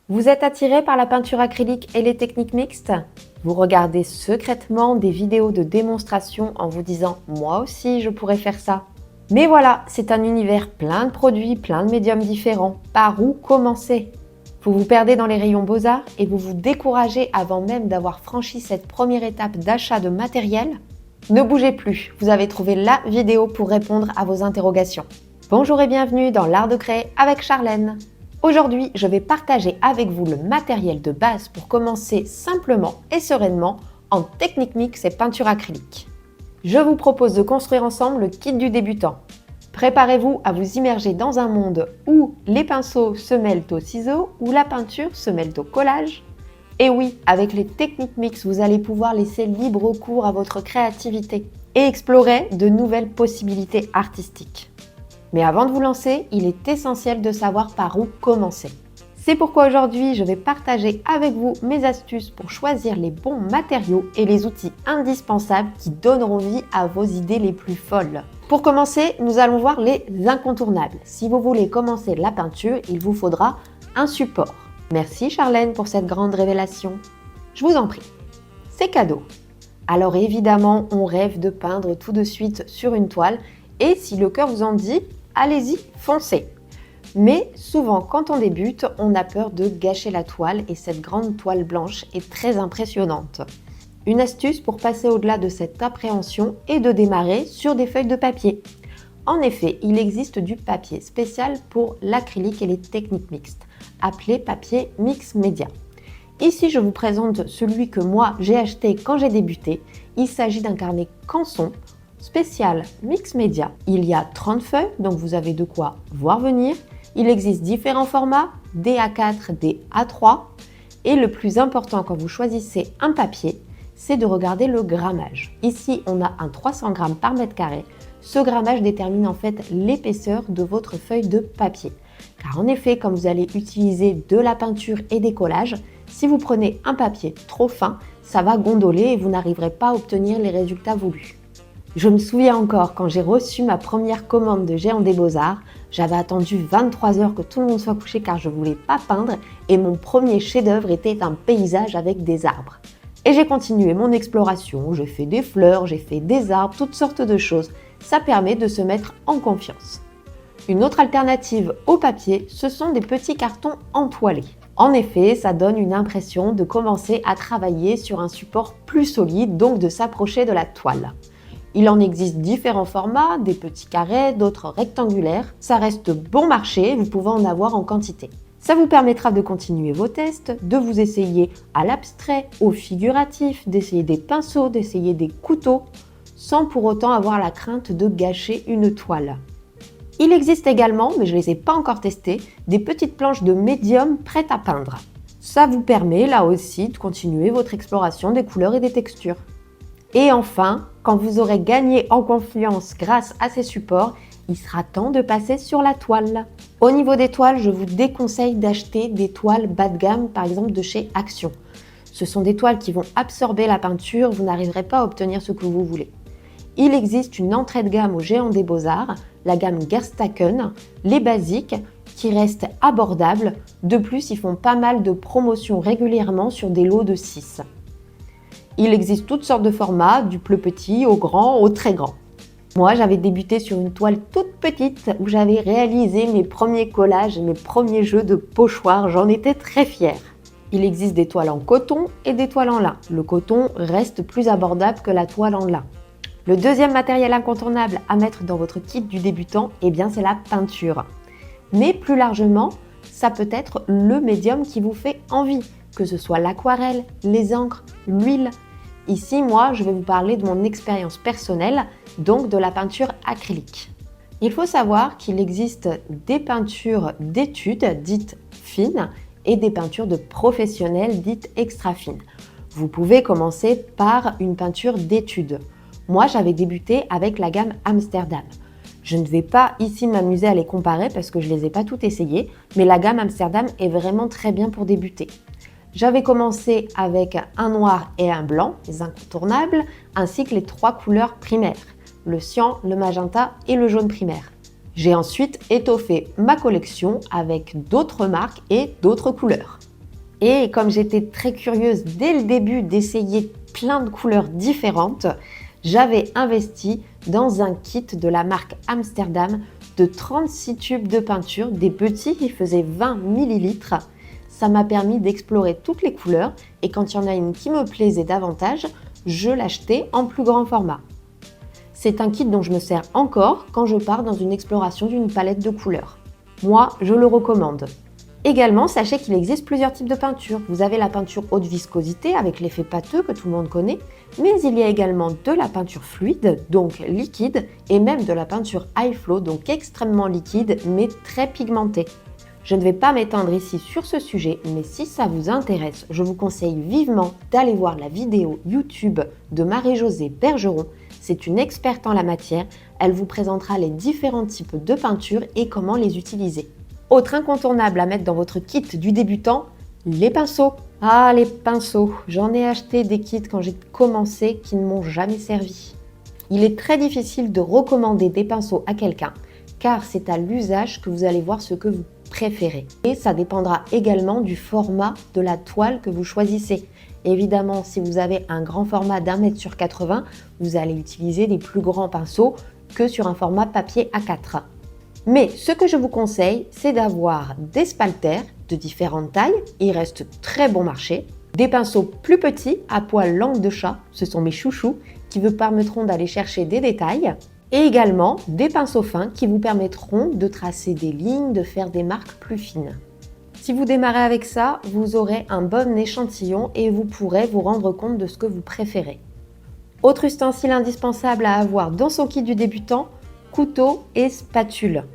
Vous êtes attiré par la peinture acrylique et les techniques mixtes? Vous regardez secrètement des vidéos de démonstration en vous disant « moi aussi je pourrais faire ça ». Mais voilà, c'est un univers plein de produits, plein de médiums différents. Par où commencer? Vous vous perdez dans les rayons beaux-arts et vous vous découragez avant même d'avoir franchi cette première étape d'achat de matériel? Ne bougez plus, vous avez trouvé la vidéo pour répondre à vos interrogations. Bonjour et bienvenue dans l'art de créer avec Charlène. Aujourd'hui, je vais partager avec vous le matériel de base pour commencer simplement et sereinement en technique mix et peinture acrylique. Je vous propose de construire ensemble le kit du débutant. Préparez-vous à vous immerger dans un monde où les pinceaux se mêlent aux ciseaux, où la peinture se mêle au collage. Et oui, avec les techniques mix, vous allez pouvoir laisser libre cours à votre créativité et explorer de nouvelles possibilités artistiques. Mais avant de vous lancer, il est essentiel de savoir par où commencer. C'est pourquoi aujourd'hui, je vais partager avec vous mes astuces pour choisir les bons matériaux et les outils indispensables qui donneront vie à vos idées les plus folles. Pour commencer, nous allons voir les incontournables. Si vous voulez commencer la peinture, il vous faudra un support. Merci Charlène pour cette grande révélation. Je vous en prie. C'est cadeau. Alors évidemment, on rêve de peindre tout de suite sur une toile et si le cœur vous en dit, allez-y, foncez. Mais souvent, quand on débute, on a peur de gâcher la toile et cette grande toile blanche est très impressionnante. Une astuce pour passer au-delà de cette appréhension est de démarrer sur des feuilles de papier. En effet, il existe du papier spécial pour l'acrylique et les techniques mixtes, appelé papier mix média. Ici, je vous présente celui que moi j'ai acheté quand j'ai débuté. Il s'agit d'un carnet canson spécial mix média. Il y a 30 feuilles, donc vous avez de quoi voir venir. Il existe différents formats, des A4, des A3. Et le plus important quand vous choisissez un papier, c'est de regarder le grammage. Ici, on a un 300 g par mètre carré. Ce grammage détermine en fait l'épaisseur de votre feuille de papier. Car en effet, quand vous allez utiliser de la peinture et des collages, si vous prenez un papier trop fin, ça va gondoler et vous n'arriverez pas à obtenir les résultats voulus. Je me souviens encore quand j'ai reçu ma première commande de Géant des Beaux-Arts, j'avais attendu 23 heures que tout le monde soit couché car je ne voulais pas peindre et mon premier chef-d'œuvre était un paysage avec des arbres. Et j'ai continué mon exploration, j'ai fait des fleurs, j'ai fait des arbres, toutes sortes de choses. Ça permet de se mettre en confiance. Une autre alternative au papier, ce sont des petits cartons entoilés. En effet, ça donne une impression de commencer à travailler sur un support plus solide, donc de s'approcher de la toile. Il en existe différents formats, des petits carrés, d'autres rectangulaires. Ça reste bon marché, vous pouvez en avoir en quantité. Ça vous permettra de continuer vos tests, de vous essayer à l'abstrait, au figuratif, d'essayer des pinceaux, d'essayer des couteaux, sans pour autant avoir la crainte de gâcher une toile. Il existe également, mais je ne les ai pas encore testées, des petites planches de médium prêtes à peindre. Ça vous permet là aussi de continuer votre exploration des couleurs et des textures. Et enfin, quand vous aurez gagné en confiance grâce à ces supports, il sera temps de passer sur la toile. Au niveau des toiles, je vous déconseille d'acheter des toiles bas de gamme, par exemple de chez Action. Ce sont des toiles qui vont absorber la peinture, vous n'arriverez pas à obtenir ce que vous voulez. Il existe une entrée de gamme au Géant des Beaux-Arts, la gamme Gerstaken, les basiques, qui restent abordables. De plus, ils font pas mal de promotions régulièrement sur des lots de 6. Il existe toutes sortes de formats, du plus petit au grand au très grand. Moi, j'avais débuté sur une toile toute petite où j'avais réalisé mes premiers collages et mes premiers jeux de pochoirs. J'en étais très fière. Il existe des toiles en coton et des toiles en lin. Le coton reste plus abordable que la toile en lin. Le deuxième matériel incontournable à mettre dans votre kit du débutant, c'est la peinture. Mais plus largement, ça peut être le médium qui vous fait envie, que ce soit l'aquarelle, les encres, l'huile. Ici, moi, je vais vous parler de mon expérience personnelle, donc de la peinture acrylique. Il faut savoir qu'il existe des peintures d'études dites fines et des peintures de professionnels dites extra fines. Vous pouvez commencer par une peinture d'études. Moi, j'avais débuté avec la gamme Amsterdam. Je ne vais pas ici m'amuser à les comparer parce que je ne les ai pas toutes essayées, mais la gamme Amsterdam est vraiment très bien pour débuter. J'avais commencé avec un noir et un blanc, les incontournables, ainsi que les 3 couleurs primaires, le cyan, le magenta et le jaune primaire. J'ai ensuite étoffé ma collection avec d'autres marques et d'autres couleurs. Et comme j'étais très curieuse dès le début d'essayer plein de couleurs différentes, j'avais investi dans un kit de la marque Amsterdam de 36 tubes de peinture, des petits, ils faisaient 20 millilitres. Ça m'a permis d'explorer toutes les couleurs et quand il y en a une qui me plaisait davantage, je l'achetais en plus grand format. C'est un kit dont je me sers encore quand je pars dans une exploration d'une palette de couleurs. Moi, je le recommande. Également, sachez qu'il existe plusieurs types de peinture. Vous avez la peinture haute viscosité avec l'effet pâteux que tout le monde connaît, mais il y a également de la peinture fluide, donc liquide, et même de la peinture high flow, donc extrêmement liquide, mais très pigmentée. Je ne vais pas m'étendre ici sur ce sujet, mais si ça vous intéresse, je vous conseille vivement d'aller voir la vidéo YouTube de Marie-Josée Bergeron. C'est une experte en la matière, elle vous présentera les différents types de peinture et comment les utiliser. Autre incontournable à mettre dans votre kit du débutant, les pinceaux. Ah, les pinceaux, j'en ai acheté des kits quand j'ai commencé qui ne m'ont jamais servi. Il est très difficile de recommander des pinceaux à quelqu'un, car c'est à l'usage que vous allez voir ce que vous préférez. Et ça dépendra également du format de la toile que vous choisissez. Évidemment, si vous avez un grand format d'1 m sur 80, vous allez utiliser des plus grands pinceaux que sur un format papier A4. Mais ce que je vous conseille, c'est d'avoir des spalters de différentes tailles, ils restent très bon marché, des pinceaux plus petits à poil langue de chat, ce sont mes chouchous, qui vous permettront d'aller chercher des détails, et également des pinceaux fins qui vous permettront de tracer des lignes, de faire des marques plus fines. Si vous démarrez avec ça, vous aurez un bon échantillon et vous pourrez vous rendre compte de ce que vous préférez. Autre ustensile indispensable à avoir dans son kit du débutant, couteau et spatule.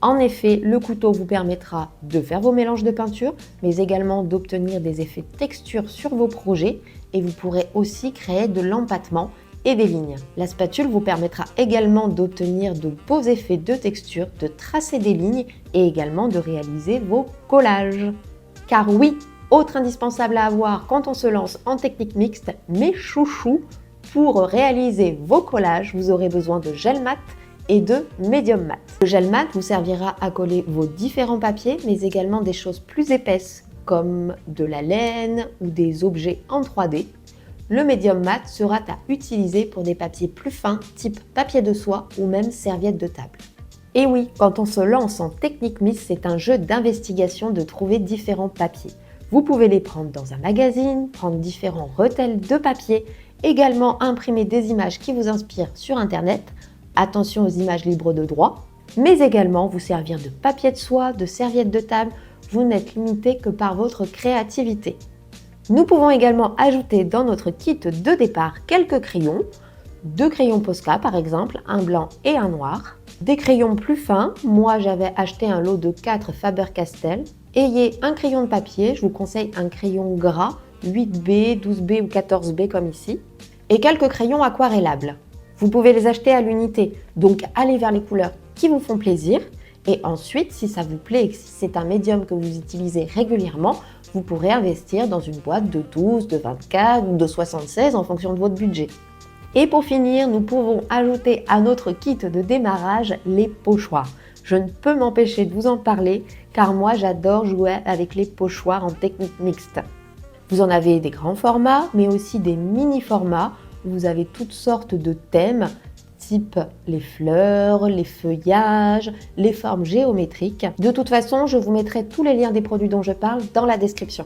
En effet, le couteau vous permettra de faire vos mélanges de peinture, mais également d'obtenir des effets de texture sur vos projets et vous pourrez aussi créer de l'empattement et des lignes. La spatule vous permettra également d'obtenir de beaux effets de texture, de tracer des lignes et également de réaliser vos collages. Car oui, autre indispensable à avoir quand on se lance en technique mixte, mes chouchous, pour réaliser vos collages, vous aurez besoin de gel mat et de médium mat. Le gel mat vous servira à coller vos différents papiers, mais également des choses plus épaisses comme de la laine ou des objets en 3D. Le médium mat sera à utiliser pour des papiers plus fins, type papier de soie ou même serviette de table. Et oui, quand on se lance en technique mixte, c'est un jeu d'investigation de trouver différents papiers. Vous pouvez les prendre dans un magazine, prendre différents retels de papier, également imprimer des images qui vous inspirent sur Internet. Attention aux images libres de droit, mais également vous servir de papier de soie, de serviette de table, vous n'êtes limité que par votre créativité. Nous pouvons également ajouter dans notre kit de départ quelques crayons, 2 crayons Posca par exemple, un blanc et un noir, des crayons plus fins, moi j'avais acheté un lot de 4 Faber-Castell, ayez un crayon de papier, je vous conseille un crayon gras, 8B, 12B ou 14B comme ici, et quelques crayons aquarellables. Vous pouvez les acheter à l'unité, donc allez vers les couleurs qui vous font plaisir. Et ensuite, si ça vous plaît et que si c'est un médium que vous utilisez régulièrement, vous pourrez investir dans une boîte de 12, de 24 ou de 76 en fonction de votre budget. Et pour finir, nous pouvons ajouter à notre kit de démarrage les pochoirs. Je ne peux m'empêcher de vous en parler car moi j'adore jouer avec les pochoirs en technique mixte. Vous en avez des grands formats mais aussi des mini formats. Vous avez toutes sortes de thèmes, type les fleurs, les feuillages, les formes géométriques. De toute façon, je vous mettrai tous les liens des produits dont je parle dans la description.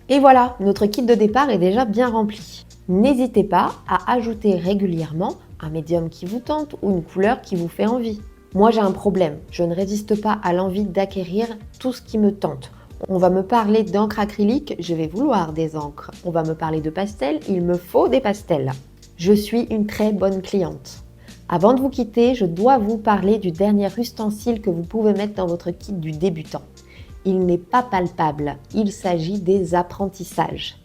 Et voilà, notre kit de départ est déjà bien rempli. N'hésitez pas à ajouter régulièrement un médium qui vous tente ou une couleur qui vous fait envie. Moi, j'ai un problème, je ne résiste pas à l'envie d'acquérir tout ce qui me tente. On va me parler d'encre acrylique, je vais vouloir des encres. On va me parler de pastels, il me faut des pastels. Je suis une très bonne cliente. Avant de vous quitter, je dois vous parler du dernier ustensile que vous pouvez mettre dans votre kit du débutant. Il n'est pas palpable, il s'agit des apprentissages.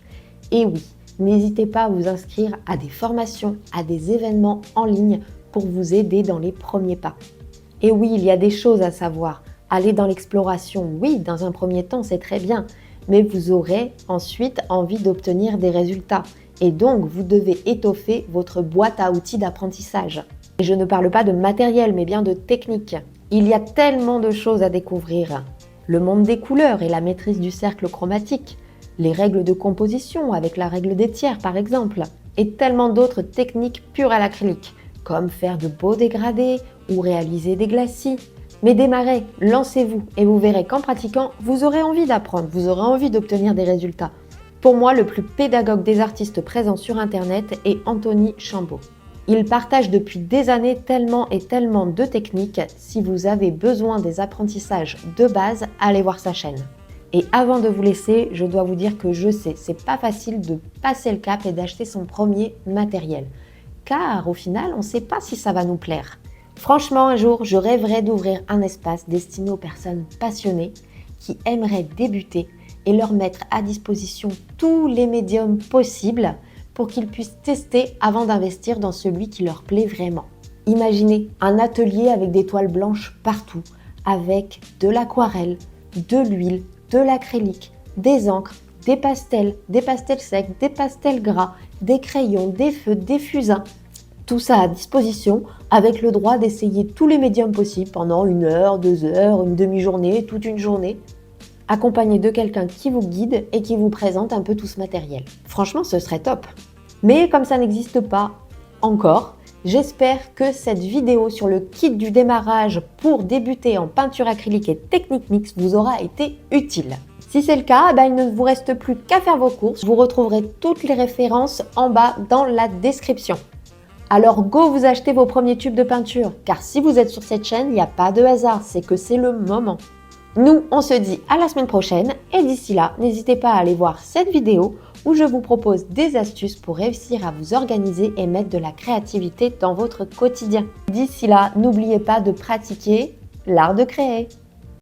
Et oui, n'hésitez pas à vous inscrire à des formations, à des événements en ligne pour vous aider dans les premiers pas. Et oui, il y a des choses à savoir. Aller dans l'exploration, oui, dans un premier temps, c'est très bien, mais vous aurez ensuite envie d'obtenir des résultats. Et donc, vous devez étoffer votre boîte à outils d'apprentissage. Et je ne parle pas de matériel, mais bien de technique. Il y a tellement de choses à découvrir. Le monde des couleurs et la maîtrise du cercle chromatique, les règles de composition avec la règle des tiers par exemple, et tellement d'autres techniques pures à l'acrylique, comme faire de beaux dégradés ou réaliser des glacis. Mais démarrez, lancez-vous et vous verrez qu'en pratiquant, vous aurez envie d'apprendre, vous aurez envie d'obtenir des résultats. Pour moi, le plus pédagogue des artistes présents sur Internet est Anthony Chambaud. Il partage depuis des années tellement et tellement de techniques. Si vous avez besoin des apprentissages de base, allez voir sa chaîne. Et avant de vous laisser, je dois vous dire que je sais, c'est pas facile de passer le cap et d'acheter son premier matériel. Car au final, on ne sait pas si ça va nous plaire. Franchement, un jour, je rêverais d'ouvrir un espace destiné aux personnes passionnées qui aimeraient débuter et leur mettre à disposition tous les médiums possibles pour qu'ils puissent tester avant d'investir dans celui qui leur plaît vraiment. Imaginez un atelier avec des toiles blanches partout, avec de l'aquarelle, de l'huile, de l'acrylique, des encres, des pastels secs, des pastels gras, des crayons, des feutres, des fusains. Tout ça à disposition avec le droit d'essayer tous les médiums possibles pendant 1 heure, 2 heures, une demi-journée, toute une journée, accompagné de quelqu'un qui vous guide et qui vous présente un peu tout ce matériel. Franchement, ce serait top. Mais comme ça n'existe pas encore, j'espère que cette vidéo sur le kit du démarrage pour débuter en peinture acrylique et technique mixte vous aura été utile. Si c'est le cas, il ne vous reste plus qu'à faire vos courses. Vous retrouverez toutes les références en bas dans la description. Alors go vous acheter vos premiers tubes de peinture, car si vous êtes sur cette chaîne, il n'y a pas de hasard, c'est que c'est le moment. Nous, on se dit à la semaine prochaine et d'ici là, n'hésitez pas à aller voir cette vidéo où je vous propose des astuces pour réussir à vous organiser et mettre de la créativité dans votre quotidien. D'ici là, n'oubliez pas de pratiquer l'art de créer.